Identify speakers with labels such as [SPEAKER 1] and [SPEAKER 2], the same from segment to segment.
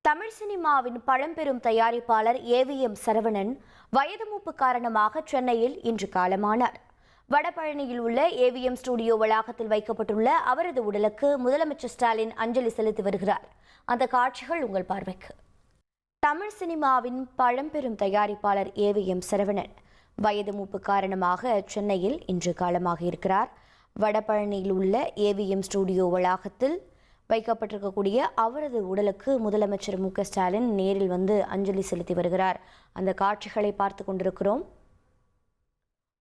[SPEAKER 1] தமிழ் சினிமாவின் பழம்பெரும் தயாரிப்பாளர் ஏவிஎம் சரவணன் வயது மூப்பு காரணமாக சென்னையில் இன்று காலமானார். வடபழனியில் உள்ள ஏவிஎம் ஸ்டுடியோ வளாகத்தில் வைக்கப்பட்டுள்ள அவரது உடலுக்கு முதலமைச்சர் ஸ்டாலின் அஞ்சலி செலுத்தி வருகிறார். அந்த காட்சிகள் உங்கள் பார்வைக்கு. தமிழ் சினிமாவின் பழம்பெரும் தயாரிப்பாளர் ஏவிஎம் சரவணன் வயது மூப்பு காரணமாக சென்னையில் இன்று காலமாக இருக்கிறார். வடபழனியில் உள்ள ஏவிஎம் ஸ்டுடியோ வளாகத்தில் வைக்கப்பட்டிருக்கக்கூடிய அவரது உடலுக்கு முதலமைச்சர் மு.க.ஸ்டாலின் நேரில் வந்து அஞ்சலி செலுத்தி வருகிறார். அந்த காட்சிகளை பார்த்து கொண்டிருக்கிறோம்.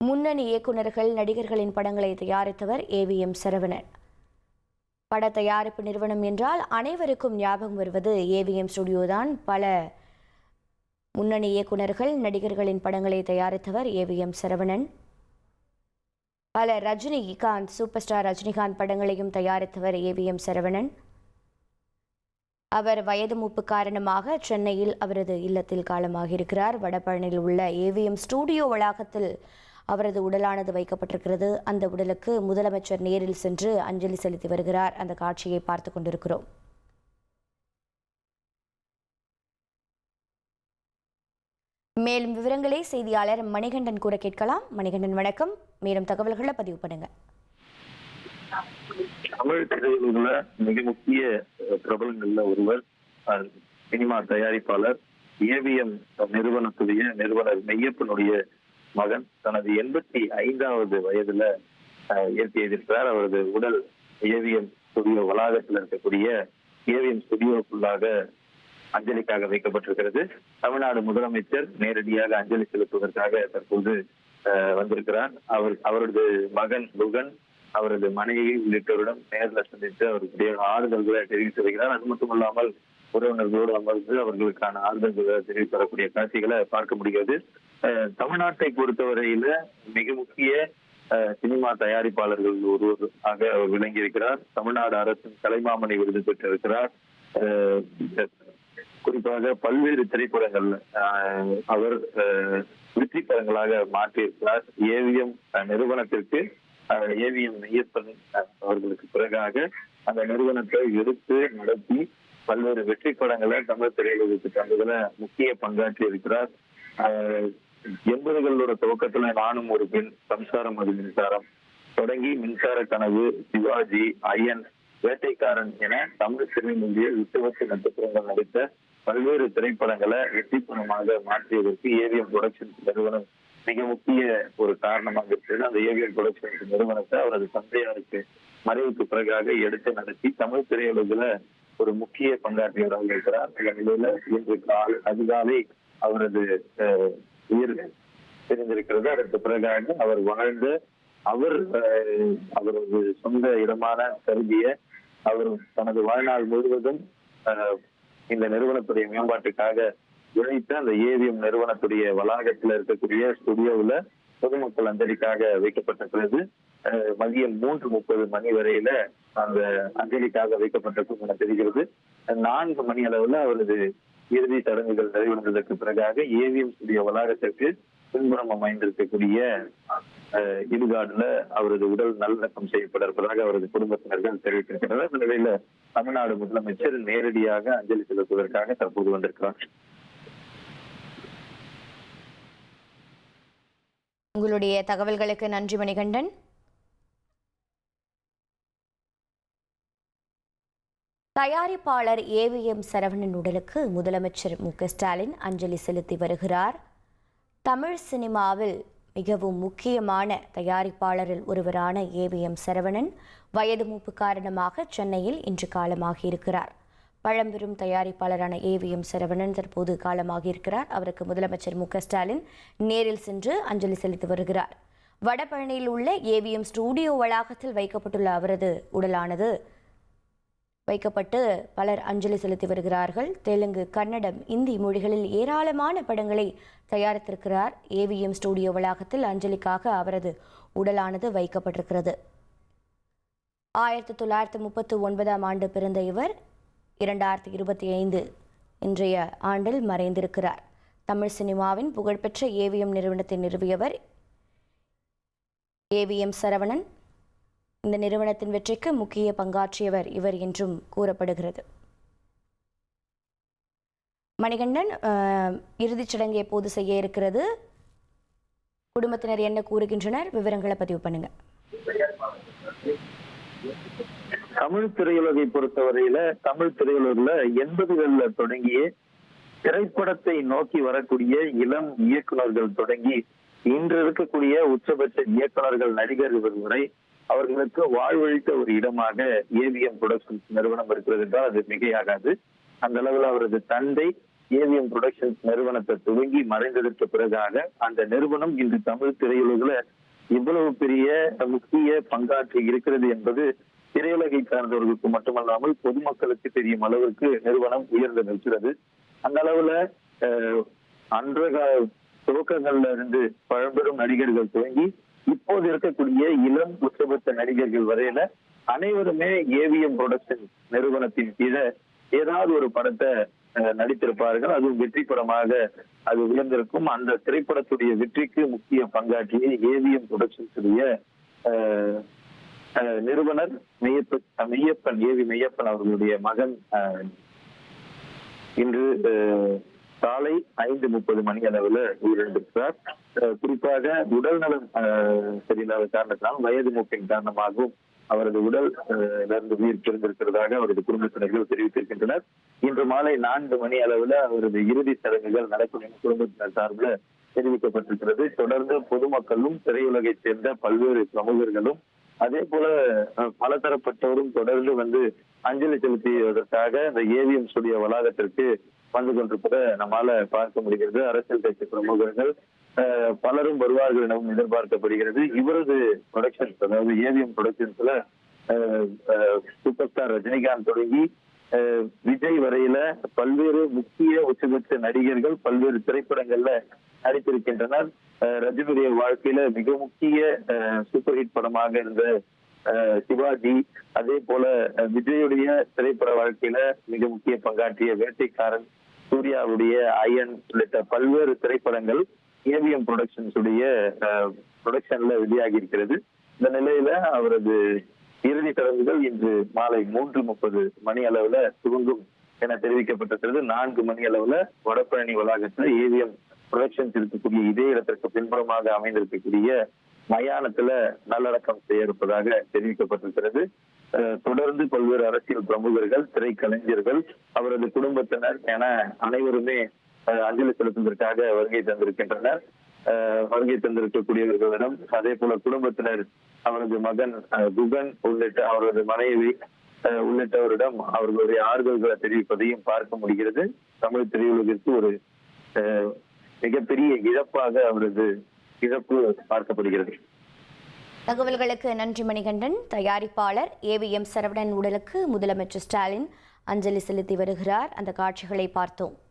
[SPEAKER 1] முன்னணி இயக்குநர்கள், நடிகர்களின் படங்களை தயாரித்தவர் ஏவிஎம் சரவணன். பட தயாரிப்பு நிறுவனம் என்றால் அனைவருக்கும் ஞாபகம் வருவது ஏவிஎம் ஸ்டுடியோ தான். பல முன்னணி இயக்குநர்கள், நடிகர்களின் படங்களை தயாரித்தவர் ஏவிஎம் சரவணன். பல ரஜினிகாந்த், சூப்பர் ஸ்டார் ரஜினிகாந்த் படங்களையும் தயாரித்தவர் ஏவிஎம் சரவணன். அவர் வயது மூப்பு காரணமாக சென்னையில் அவரது இல்லத்தில் காலமாக இருக்கிறார். வடபழனியில் உள்ள ஏவிஎம் ஸ்டுடியோ வளாகத்தில் அவரது உடலானது வைக்கப்பட்டிருக்கிறது. அந்த உடலுக்கு முதலமைச்சர் நேரில் சென்று அஞ்சலி செலுத்தி வருகிறார். அந்த காட்சியை பார்த்து கொண்டிருக்கிறோம். மேலும் விவரங்களை செய்தியாளர் மணிகண்டன் கூற கேட்கலாம். மணிகண்டன், வணக்கம். மேலும் தகவல்களை பதிவு பண்ணுங்க.
[SPEAKER 2] தமிழ் திரையுலகில் மிக முக்கிய பிரபலங்கள்ல ஒருவர் சினிமா தயாரிப்பாளர் ஏவிஎம் நிறுவனத்துடைய நிறுவனர் மெய்யப்பனுடைய மகன் தனது 85வது வயதுல இயற்கை எதிர்க்கிறார். அவரது உடல் ஏவிஎம் ஸ்டுடியோ வளாகத்தில் இருக்கக்கூடிய ஏவிஎம் ஸ்டுடியோக்குள்ளாக அஞ்சலிக்காக வைக்கப்பட்டிருக்கிறது. தமிழ்நாடு முதலமைச்சர் நேரடியாக அஞ்சலி செலுத்துவதற்காக தற்போது வந்திருக்கிறார். அவரது மகன் குகன், அவரது மனைவி உள்ளிட்டோரிடம் நேரில் சந்தித்து அவருடைய ஆறுதல்களை தெரிவித்து வருகிறார். அது மட்டுமல்லாமல் உறவினர்களோடு அமர்ந்து அவர்களுக்கான ஆறுதல்களை தெரிவித்து வரக்கூடிய காட்சிகளை பார்க்க முடிகிறது. தமிழ்நாட்டை பொறுத்தவரையில மிக முக்கிய சினிமா தயாரிப்பாளர்கள் ஒருவராக அவர் விளங்கி இருக்கிறார். தமிழ்நாடு அரசின் கலைமாமணி விருது பெற்றிருக்கிறார். குறிப்பாக பல்வேறு திரைப்படங்கள் அவர் வெற்றி படங்களாக மாற்றியிருக்கிறார். ஏவிஎம் நிறுவனத்திற்கு ஏவிஎம் மெய்யப்பன் அவர்களுக்கு பிறகாக அந்த நிறுவனத்தை எடுத்து நடத்தி பல்வேறு வெற்றி படங்களை தமிழ் திரையுலகுக்கு தந்ததுல முக்கிய பங்காற்றி இருக்கிறார். 80களோட துவக்கத்துல நானும் ஒரு பெண், சம்சாரம் அது மின்சாரம் தொடங்கி மின்சார கனவு, சிவாஜி, அயன், வேட்டைக்காரன் என தமிழ் சினிமாவிய 28 நட்சத்திரங்கள் நடித்த பல்வேறு திரைப்படங்களை வெற்றி படமாக மாற்றியதற்கு ஏவிஎம் புரொடக்ஷன்ஸ் நிறுவனம் மிக முக்கிய ஒரு காரணமாக இருக்கிறது. அந்த ஏவிஎம் புரொடக்ஷன்ஸ் நிறுவனத்தை அவரது தந்தையாருக்கு மறைவுக்கு பிறகாக எடுத்து நடத்தி தமிழ் திரையுலகில ஒரு முக்கிய பங்காற்றியவராக இருக்கிறார். இந்த நிலையில இன்று அதிகாலை அவரது உயிர் தெரிந்திருக்கிறது. அதற்கு பிறகாக அவர் வாழ்ந்த அவரது சொந்த இடமான கருதிய அவர் தனது வாழ்நாள் முழுவதும் இந்த நிறுவனத்துடைய மேம்பாட்டுக்காக உழைத்த அந்த ஏவிஎம் நிறுவனத்துடைய வளாகத்தில் இருக்கக்கூடிய ஸ்டுடியோவில் பொதுமக்கள் அஞ்சலிக்காக வைக்கப்பட்டிருக்கிறது. மதியம் 3:30 மணி வரையில அந்த அஞ்சலிக்காக வைக்கப்பட்டிருக்கும் என தெரிகிறது. 4 மணி அளவுல அவரது இறுதி சடங்குகள் நிறைவடைந்ததற்கு பிறகாக ஏவிஎம் ஸ்டுடியோ வளாகத்திற்கு பின்புறம் அமைந்திருக்கக்கூடிய இடுகாடுல அவரது உடல் நல்லடக்கம் செய்யப்பட இருப்பதாக அவரது குடும்பத்தினர்கள் தெரிவித்திருக்கிறார். இந்த நிலையில தமிழ்நாடு முதலமைச்சர் நேரடியாக அஞ்சலி செலுத்துவதற்காக தற்போது வந்திருக்கிறார்.
[SPEAKER 1] உங்களுடைய தகவல்களுக்கு நன்றி மணிகண்டன். தயாரிப்பாளர் ஏவிஎம் சரவணன் உடலுக்கு முதலமைச்சர் மு.க.ஸ்டாலின் அஞ்சலி செலுத்தி வருகிறார். தமிழ் சினிமாவில் மிகவும் முக்கியமான தயாரிப்பாளரில் ஒருவரான ஏவிஎம் சரவணன் வயது மூப்பு காரணமாக சென்னையில் இன்று காலமாகி இருக்கிறார். பழம்பெரும் தயாரிப்பாளரான ஏவிஎம் சரவணன் தற்போது காலமாகி இருக்கிறார். அவருக்கு முதலமைச்சர் மு.க.ஸ்டாலின் நேரில் சென்று அஞ்சலி செலுத்தி வருகிறார். வடபழனியில் உள்ள ஏவிஎம் ஸ்டுடியோ வளாகத்தில் வைக்கப்பட்டுள்ள அவரது உடலானது வைக்கப்பட்டு பலர் அஞ்சலி செலுத்தி வருகிறார்கள். தெலுங்கு, கன்னடம், இந்தி மொழிகளில் ஏராளமான படங்களை தயாரித்திருக்கிறார். ஏவிஎம் ஸ்டுடியோ வளாகத்தில் அஞ்சலிக்காக அவரது உடலானது வைக்கப்பட்டிருக்கிறது. 1939ஆம் ஆண்டு பிறந்த இவர் 2025 இன்றைய ஆண்டில் மறைந்திருக்கிறார். தமிழ் சினிமாவின் புகழ்பெற்ற ஏவிஎம் நிறுவனத்தை நிறுவியவர் ஏவிஎம் சரவணன். இந்த நிறுவனத்தின் வெற்றிக்கு முக்கிய பங்காற்றியவர் இவர் என்றும் கூறப்படுகிறது. மணிகண்டன், இறுதிச் சடங்கு எப்போது செய்ய இருக்கிறது? குடும்பத்தினர் என்ன கூறுகின்றனர்? விவரங்களை பதிவு பண்ணுங்க.
[SPEAKER 2] தமிழ் திரையுலகை பொறுத்தவரையில தமிழ் திரையுலகில் 80களில் தொடங்கிய திரைப்படத்தை நோக்கி வரக்கூடிய இளம் இயக்குநர்கள் தொடங்கி இன்று இருக்கக்கூடிய உச்சபட்ச இயக்குநர்கள், நடிகர்கள் வரை அவர்களுக்கு வாழ்வழித்த ஒரு இடமாக ஏவிஎம் புரொடக்ஷன்ஸ் நிறுவனம் இருக்கிறது என்றால் அது மிகையாகாது. அந்த அளவில் அவரது தந்தை ஏவிஎம் புரொடக்ஷன்ஸ் நிறுவனத்தை துவங்கி மறைந்ததற்கு பிறகாக அந்த நிறுவனம் இன்று தமிழ் திரையுலகில் இவ்வளவு பெரிய முக்கிய பங்காற்றி இருக்கிறது என்பது திரையுலகை சார்ந்தவர்களுக்கு மட்டுமல்லாமல் பொதுமக்களுக்கு தெரியும் அளவுக்கு நிறுவனம் உயர்ந்து நிற்கிறது. அந்த அளவுல அன்ற துவக்கங்கள்ல இருந்து பழம்பெரும் நடிகர்கள் துவங்கி இப்போது இருக்கக்கூடிய இளம் உச்சபட்ச நடிகர்கள் வரையில அனைவருமே ஏவிஎம் புரொடக்ஷன் நிறுவனத்தின் கீழே ஏதாவது ஒரு படத்தை நடித்திருப்பார்கள். அதுவும் வெற்றி படமாக அது உயர்ந்திருக்கும். அந்த திரைப்படத்துடைய வெற்றிக்கு முக்கிய பங்காற்றிய ஏவிஎம் புரொடக்ஷன்ஸுடைய நிறுவனர் மெய்யப்பன் அவர்களுடைய மகன் இன்று காலை 5:30 மணி அளவில் உயிரிழந்திருக்கிறார். குறிப்பாக உடல் நலம் சரியில்லாத காரணத்தினால் வயது மூப்பின் காரணமாகவும் அவரது உடல் இருந்து உயிர் பிரிந்திருக்கிறதாக அவரது குடும்பத்தினர்கள் தெரிவித்திருக்கின்றனர். இன்று மாலை 4 மணி அளவில் அவரது இறுதி சடங்குகள் நடக்கும் என குடும்பத்தினர் சார்பில் தெரிவிக்கப்பட்டிருக்கிறது. தொடர்ந்து பொதுமக்களும் திரையுலகை சேர்ந்த பல்வேறு பிரமுகர்களும் அதே போல பலதரப்பட்டவரும் தொடர்ந்து வந்து அஞ்சலி செலுத்தியதற்காக இந்த ஏவிஎம் ஸ்டுடியோ வளாகத்திற்கு வந்து கொண்டிருப்பதை நம்மால பார்க்க முடிகிறது. அரசியல் கட்சி பிரமுகர்கள் பலரும் வருவார்கள் எனவும் எதிர்பார்க்கப்படுகிறது. இவரது ப்ரொடக்ஷன்ஸ், அதாவது ஏவிஎம் ப்ரொடக்ஷன்ஸ்ல சூப்பர் ஸ்டார் ரஜினிகாந்த் தொடங்கி விஜய் வரையில பல்வேறு முக்கிய உச்சபட்ச நடிகர்கள் பல்வேறு திரைப்படங்கள்ல நடித்திருக்கின்றனர். ரஜினியுடைய வாழ்க்கையில மிக முக்கிய சூப்பர் ஹிட் படமாக இருந்த சிவாஜி, அதே போல விஜயுடைய திரைப்பட வாழ்க்கையில மிக முக்கிய பங்காற்றிய வேட்டைக்காரன், சூர்யாவுடைய அயன் உள்ளிட்ட பல்வேறு திரைப்படங்கள் ஏவிஎம் புரொடக்ஷன்ஸ் உடைய புரொடக்ஷன்ல வெளியாகி இருக்கிறது. இந்த நிலையில அவரது இறுதி சடங்குகள் இன்று மாலை 3:30 மணி அளவுல துவங்கும் என தெரிவிக்கப்பட்டிருக்கிறது. 4 மணி அளவுல வடபழனி வளாகத்துல ஏவிஎம் புரொடக்ஷன்ஸ் இருக்கக்கூடிய இதே இடத்திற்கு பின்புறமாக அமைந்திருக்கக்கூடிய மயானத்துல நல்லடக்கம் செய்ய இருப்பதாக தெரிவிக்கப்பட்டிருக்கிறது. தொடர்ந்து பல்வேறு அரசியல் பிரமுகர்கள், திரைக்கலைஞர்கள், அவரது குடும்பத்தினர் என அனைவருமே அஞ்சலி செலுத்துவதற்காக வருகை தந்திருக்கின்றனர். வருகை தந்திருக்கக்கூடியவர்களிடம் அதே போல குடும்பத்தினர் அவரது மகன் குகன் உள்ளிட்ட அவரது மனைவி உள்ளிட்டவரிடம் அவர்களுடைய ஆறுதல்களை தெரிவிப்பதையும் பார்க்க முடிகிறது. தமிழ் திரையுலகிற்கு ஒரு மிகப்பெரிய இழப்பாக அவரது இழப்பு பார்க்கப்படுகிறது.
[SPEAKER 1] தகவல்களுக்கு நன்றி மணிகண்டன். தயாரிப்பாளர் ஏவிஎம் சரவணன் உடலுக்கு முதலமைச்சர் ஸ்டாலின் அஞ்சலி செலுத்தி வருகிறார். அந்த காட்சிகளை பார்த்தோம்.